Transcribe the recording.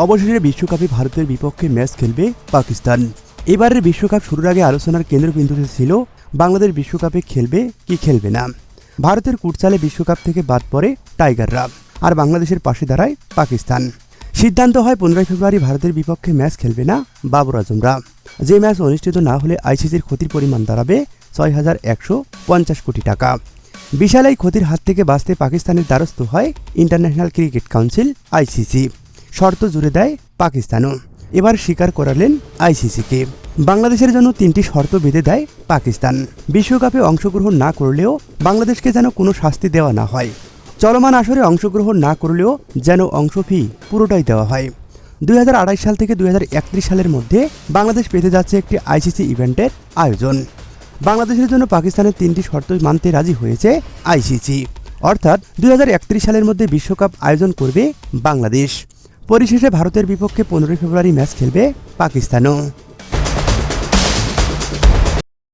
অবশেষে বিশ্বকাপে ভারতের বিপক্ষে ম্যাচ খেলবে পাকিস্তান। এবারের বিশ্বকাপ শুরুর আগে আলোচনার কেন্দ্রবিন্দুতে ছিল বাংলাদেশ বিশ্বকাপে খেলবে কি খেলবে না। ভারতের কুটচালে বিশ্বকাপ থেকে বাদ পড়ে টাইগাররা, আর বাংলাদেশের পাশে দাঁড়ায় পাকিস্তান। সিদ্ধান্ত হয় 15 ফেব্রুয়ারি ভারতের বিপক্ষে ম্যাচ খেলবে না বাবর আজমরা। যে ম্যাচ অনুষ্ঠিত না হলে আইসিসির ক্ষতির পরিমাণ দাঁড়াবে 6,150 কোটি টাকা। বিশাল এই ক্ষতির হাত থেকে বাঁচতে পাকিস্তানের দ্বারস্থ হয় ইন্টারন্যাশনাল ক্রিকেট কাউন্সিল আইসিসি। শর্ত জুড়ে দেয় পাকিস্তানও। এবার স্বীকার করালেন আইসিসিকে। বাংলাদেশের জন্য 3টি শর্ত বেঁধে দেয় পাকিস্তান। বিশ্বকাপে অংশগ্রহণ না করলেও বাংলাদেশকে যেন কোনো শাস্তি দেওয়া না হয়। চলমান আসরে অংশগ্রহণ না করলেও যেন অংশ ফি পুরোটাই দেওয়া হয়। 2028 সাল থেকে 2031 সালের মধ্যে বাংলাদেশ পেতে যাচ্ছে একটি আইসিসি ইভেন্টের আয়োজন। বাংলাদেশের জন্য পাকিস্তানের 3টি শর্ত মানতে রাজি হয়েছে আইসিসি। অর্থাৎ 2031 সালের মধ্যে বিশ্বকাপ আয়োজন করবে বাংলাদেশ। পরিশেষে ভারতের বিপক্ষে 15 ফেব্রুয়ারি ম্যাচ খেলবে পাকিস্তানও।